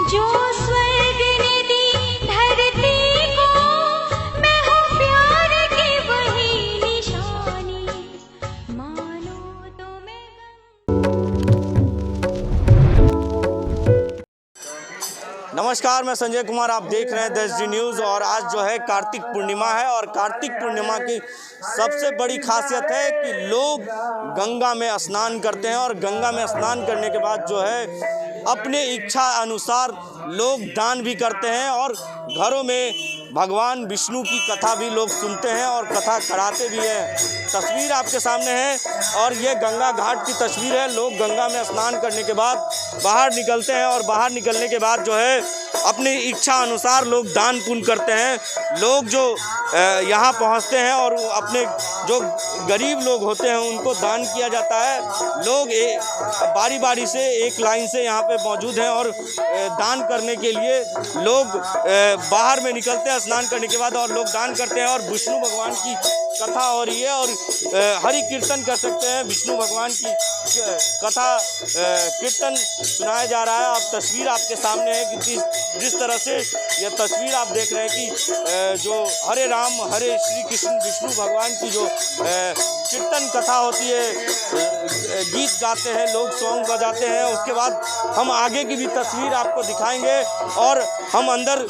जो स्वर्ग ने दी धरती को, मैं हूँ प्यार की वही निशानी, मानो तो मैं। नमस्कार, मैं संजय कुमार, आप देख रहे हैं देशजी न्यूज़। और आज जो है कार्तिक पूर्णिमा है और कार्तिक पूर्णिमा की सबसे बड़ी खासियत है कि लोग गंगा में स्नान करते हैं और गंगा में स्नान करने के बाद जो है अपने इच्छा अनुसार लोग दान भी करते हैं और घरों में भगवान विष्णु की कथा भी लोग सुनते हैं और कथा कराते भी हैं। तस्वीर आपके सामने है और ये गंगा घाट की तस्वीर है। लोग गंगा में स्नान करने के बाद बाहर निकलते हैं और बाहर निकलने के बाद जो है अपनी इच्छा अनुसार लोग दान पुण्य करते हैं। लोग जो यहाँ पहुँचते हैं और अपने जो गरीब लोग होते हैं उनको दान किया जाता है। लोग बारी बारी से एक लाइन से यहाँ पे मौजूद हैं और दान करने के लिए लोग बाहर में निकलते हैं स्नान करने के बाद और लोग दान करते हैं। और विष्णु भगवान की कथा हो रही है और हरि कीर्तन कर सकते हैं। विष्णु भगवान की कथा कीर्तन सुनाया जा रहा है। आप तस्वीर आपके सामने है कि जिस तरह से यह तस्वीर आप देख रहे हैं कि जो हरे राम हरे श्री कृष्ण विष्णु भगवान की जो कीर्तन कथा होती है, गीत गाते हैं लोग, सॉन्ग बजाते हैं। उसके बाद हम आगे की भी तस्वीर आपको दिखाएंगे और हम अंदर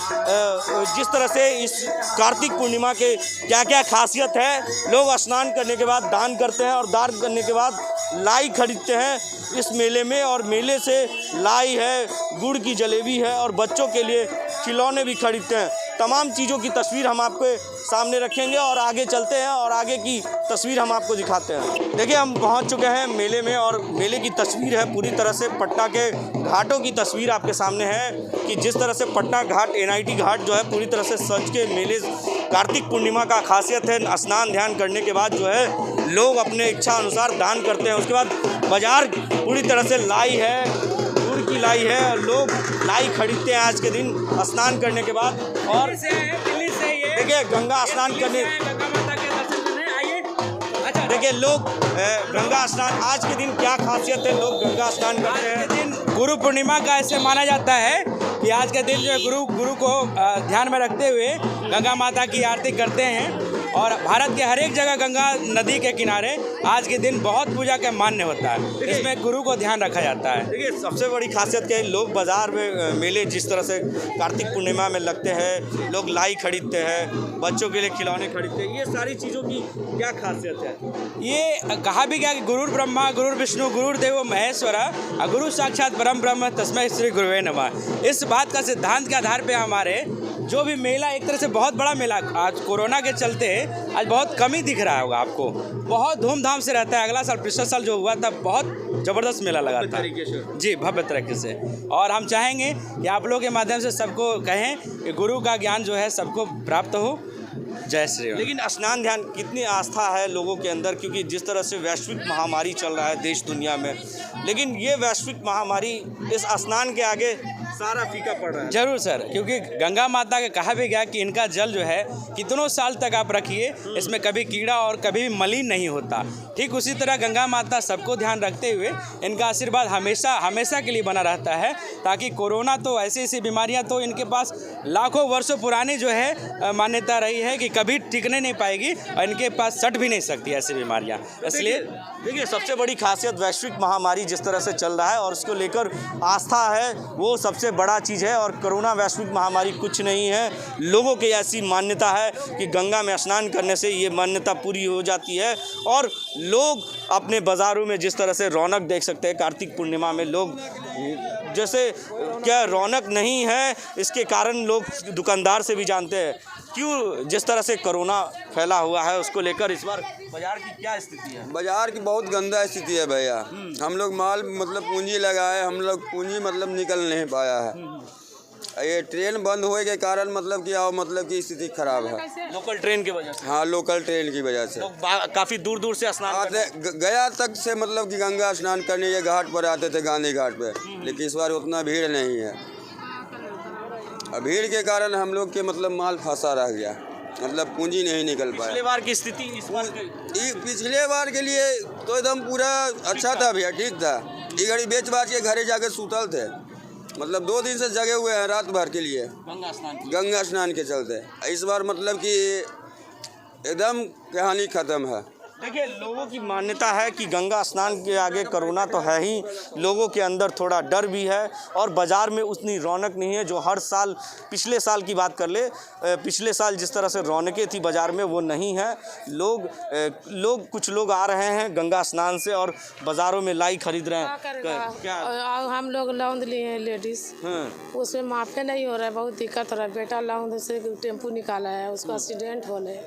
जिस तरह से इस कार्तिक पूर्णिमा के क्या क्या खासियत है। लोग स्नान करने के बाद दान करते हैं और दान करने के बाद लाई खरीदते हैं इस मेले में। और मेले से लाई है, गुड़ की जलेबी है और बच्चों के लिए खिलौने भी खरीदते हैं। तमाम चीज़ों की तस्वीर हम आपके सामने रखेंगे और आगे चलते हैं और आगे की तस्वीर हम आपको दिखाते हैं। देखिए, हम पहुंच चुके हैं मेले में और मेले की तस्वीर है पूरी तरह से पटना के घाटों की तस्वीर आपके सामने है कि जिस तरह से पटना घाट NIT घाट जो है पूरी तरह से सज के मेले कार्तिक पूर्णिमा का खासियत है। स्नान ध्यान करने के बाद जो है लोग अपने इच्छा अनुसार दान करते हैं। उसके बाद बाजार पूरी तरह से लाई है, गुड़ की लाई है और लोग लाई खरीदते हैं आज के दिन स्नान करने के बाद। और दिल्ली से देखिए गंगा स्नान करने, देखिए लोग गंगा स्नान आज के दिन क्या खासियत है, लोग गंगा स्नान करते हैं। दिन गुरु पूर्णिमा का ऐसे माना जाता है कि आज के दिन जो है गुरु को ध्यान में रखते हुए गंगा माता की आरती करते हैं। और भारत के हर एक जगह गंगा नदी के किनारे आज के दिन बहुत पूजा का मान्य होता है। इसमें गुरु को ध्यान रखा जाता है। देखिए सबसे बड़ी खासियत क्या है, लोग बाजार में मेले जिस तरह से कार्तिक पूर्णिमा में लगते हैं, लोग लाई खरीदते हैं, बच्चों के लिए खिलौने खरीदते हैं। ये सारी चीज़ों की क्या खासियत है? ये कहा भी गया कि गुरुर ब्रह्मा गुरुर विष्णु गुरुर्देव महेश्वरा गुरु साक्षात परम ब्रह्म तस्मै श्री गुरुवे नमः। इस बात का सिद्धांत के आधार पे हमारे जो भी मेला, एक तरह से बहुत बड़ा मेला आज कोरोना के चलते आज बहुत कम ही दिख रहा होगा आपको, बहुत धूमधाम से रहता है। अगला साल पिछले साल जो हुआ था बहुत ज़बरदस्त मेला लगा था जी, भव्य तरीके से। और हम चाहेंगे कि आप लोगों के माध्यम से सबको कहें कि गुरु का ज्ञान जो है सबको प्राप्त हो। जय श्री राम। लेकिन स्नान ध्यान कितनी आस्था है लोगों के अंदर, क्योंकि जिस तरह से वैश्विक महामारी चल रहा है देश दुनिया में, लेकिन ये वैश्विक महामारी इस स्नान के आगे सारा फीका पड़ रहा है। जरूर सर, क्योंकि गंगा माता के कहा भी गया कि इनका जल जो है कितनों साल तक आप रखिए, इसमें कभी कीड़ा और कभी भी मलिन नहीं होता। ठीक उसी तरह गंगा माता सबको ध्यान रखते हुए इनका आशीर्वाद हमेशा हमेशा के लिए बना रहता है, ताकि कोरोना तो ऐसी ऐसी बीमारियां तो इनके पास लाखों वर्षों पुरानी जो है मान्यता रही है कि कभी टिकने नहीं पाएगी और इनके पास सट भी नहीं सकती ऐसी बीमारियां। इसलिए देखिए सबसे बड़ी खासियत वैश्विक महामारी जिस तरह से चल रहा है और उसको लेकर आस्था है, वो सबसे बड़ा चीज़ है। और कोरोना वैश्विक महामारी कुछ नहीं है, लोगों की ऐसी मान्यता है कि गंगा में स्नान करने से ये मान्यता पूरी हो जाती है। और लोग अपने बाज़ारों में जिस तरह से रौनक देख सकते हैं कार्तिक पूर्णिमा में, लोग जैसे क्या रौनक नहीं है इसके कारण लोग दुकानदार से भी जानते हैं क्यों जिस तरह से कोरोना फैला हुआ है उसको लेकर इस बार बाजार की क्या स्थिति है? बाजार की बहुत गंदा स्थिति है भैया। हम लोग माल मतलब पूंजी लगाए, हम लोग पूंजी मतलब निकल नहीं पाया है। ये ट्रेन बंद होने के कारण मतलब कि मतलब की स्थिति खराब है। लोकल ट्रेन की वजह से? हाँ, लोकल ट्रेन की वजह से लोग काफ़ी दूर दूर से स्नान आते, गया तक से मतलब कि गंगा स्नान करने के घाट पर आते थे, गांधी घाट पे, लेकिन इस बार उतना भीड़ नहीं है। भीड़ के कारण हम लोग के मतलब माल फंसा रह गया, मतलब पूंजी नहीं निकल पाया। पिछले बार की स्थिति इस बार पिछले बार के लिए तो एकदम पूरा अच्छा था भैया, ठीक था। ये घड़ी बेच बाच के घरे जाके सूतल थे। मतलब 2 दिन से जगे हुए हैं रात भर के लिए गंगा स्नान के चलते। इस बार मतलब कि एकदम कहानी ख़त्म है। देखिए, लोगों की मान्यता है कि गंगा स्नान के आगे कोरोना तो है ही, लोगों के अंदर थोड़ा डर भी है और बाज़ार में उतनी रौनक नहीं है जो हर साल, पिछले साल की बात कर ले, पिछले साल जिस तरह से रौनकें थी बाज़ार में वो नहीं है। कुछ लोग आ रहे हैं गंगा स्नान से और बाज़ारों में लाई खरीद रहे हैं। क्या हम लोग लौंद लिए हैं लेडीज़, उसमें माफे नहीं हो रहा है, बहुत दिक्कत हो रहा है। बेटा लौंद से टेम्पू निकाला है, उसका एक्सीडेंट होने,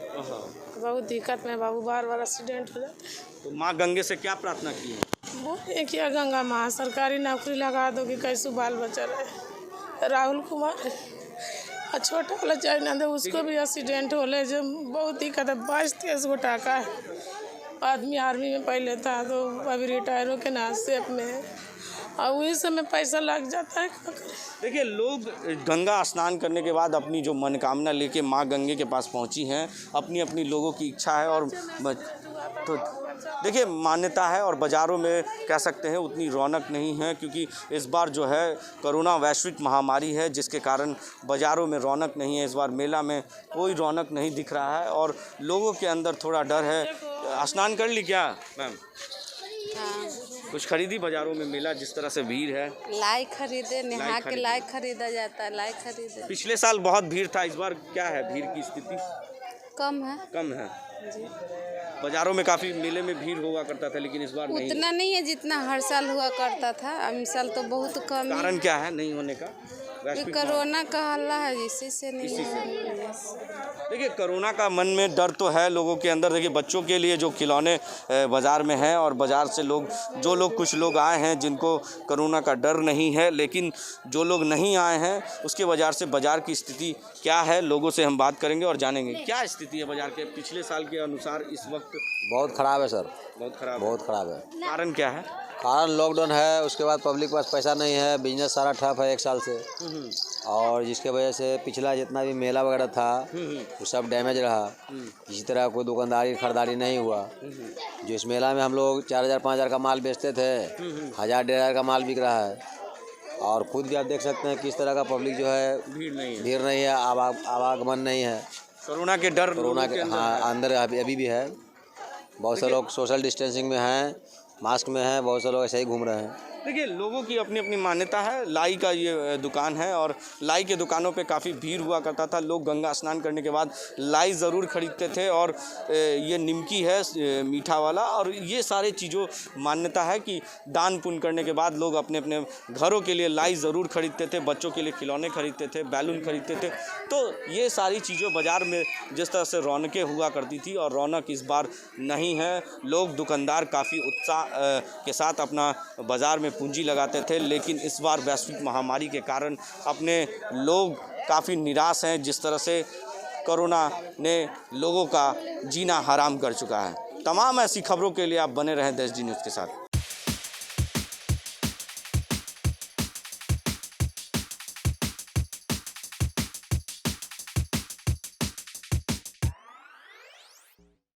बहुत दिक्कत में बाबू, बार एक्सीडेंट हो जाता है। तो माँ गंगे से क्या प्रार्थना की है? बोले क्या गंगा माँ सरकारी नौकरी लगा दो कि कैसे बाल बच्चा रहे। राहुल कुमार और छोटा वाला चाइना उसको भी एक्सीडेंट होले, जो बहुत दिक्कत है। 22-23 गो टाका है। आदमी आर्मी में पहले था तो अभी रिटायर होके ना सेफ में है और वही समय पैसा लग जाता है। देखिए, लोग गंगा स्नान करने के बाद अपनी जो मनोकामना लेके माँ गंगे के पास पहुँची हैं, अपनी अपनी लोगों की इच्छा है और तो देखिए मान्यता है और बाज़ारों में कह सकते हैं उतनी रौनक नहीं है, क्योंकि इस बार जो है कोरोना वैश्विक महामारी है जिसके कारण बाज़ारों में रौनक नहीं है। इस बार मेला में कोई रौनक नहीं दिख रहा है और लोगों के अंदर थोड़ा डर है। स्नान कर ली क्या मैम? कुछ खरीदी बाज़ारों में? मेला जिस तरह से भीड़ है, लाई खरीदे, नहा के लाई खरीदा जाता है, लाई खरीदे। पिछले साल बहुत भीड़ था, इस बार क्या है भीड़ की स्थिति? कम है जी। बाज़ारों में काफ़ी मेले में भीड़ हुआ करता था लेकिन इस बार नहीं। उतना नहीं है जितना हर साल हुआ करता था। इस साल तो बहुत कम है। कारण क्या है नहीं होने का? कोरोना का हल्ला है, इसी से नहीं है। देखिए, कोरोना का मन में डर तो है लोगों के अंदर। देखिए, बच्चों के लिए जो खिलौने बाज़ार में हैं और बाज़ार से कुछ लोग आए हैं जिनको कोरोना का डर नहीं है, लेकिन जो लोग नहीं आए हैं उसके बाज़ार से बाज़ार की स्थिति क्या है, लोगों से हम बात करेंगे और जानेंगे क्या स्थिति है बाज़ार के पिछले साल के अनुसार इस वक्त। बहुत ख़राब है सर, बहुत ख़राब है। कारण क्या है? कारण लॉकडाउन है, उसके बाद पब्लिक के पास पैसा नहीं है, बिजनेस सारा ठप है 1 साल से, और जिसके वजह से पिछला जितना भी मेला वगैरह था वो सब डैमेज रहा। इसी तरह कोई दुकानदारी खरीदारी नहीं हुआ। जो इस मेला में हम लोग 4000-5000 का माल बेचते थे, 1000-1500 का माल बिक रहा है। और खुद भी आप देख सकते हैं किस तरह का पब्लिक जो है, भीड़ नहीं है, आवागमन नहीं है। कोरोना के डर, कोरोना के अंदर अभी भी है। बहुत से लोग सोशल डिस्टेंसिंग में हैं, मास्क में हैं, बहुत से लोग ऐसे ही घूम रहे हैं। देखिए, लोगों की अपनी अपनी मान्यता है। लाई का ये दुकान है और लाई के दुकानों पे काफ़ी भीड़ हुआ करता था। लोग गंगा स्नान करने के बाद लाई ज़रूर खरीदते थे और ये निमकी है मीठा वाला, और ये सारे चीज़ों मान्यता है कि दान पुण्य करने के बाद लोग अपने अपने घरों के लिए लाई ज़रूर खरीदते थे, बच्चों के लिए खिलौने खरीदते थे, बैलून खरीदते थे। तो ये सारी चीज़ों बाज़ार में जिस तरह से रौनकें हुआ करती थी और रौनक इस बार नहीं है। लोग दुकानदार काफ़ी उत्साह के साथ अपना बाज़ार में पूंजी लगाते थे, लेकिन इस बार वैश्विक महामारी के कारण अपने लोग काफ़ी निराश हैं। जिस तरह से कोरोना ने लोगों का जीना हराम कर चुका है। तमाम ऐसी खबरों के लिए आप बने रहें देश डी न्यूज़ के साथ।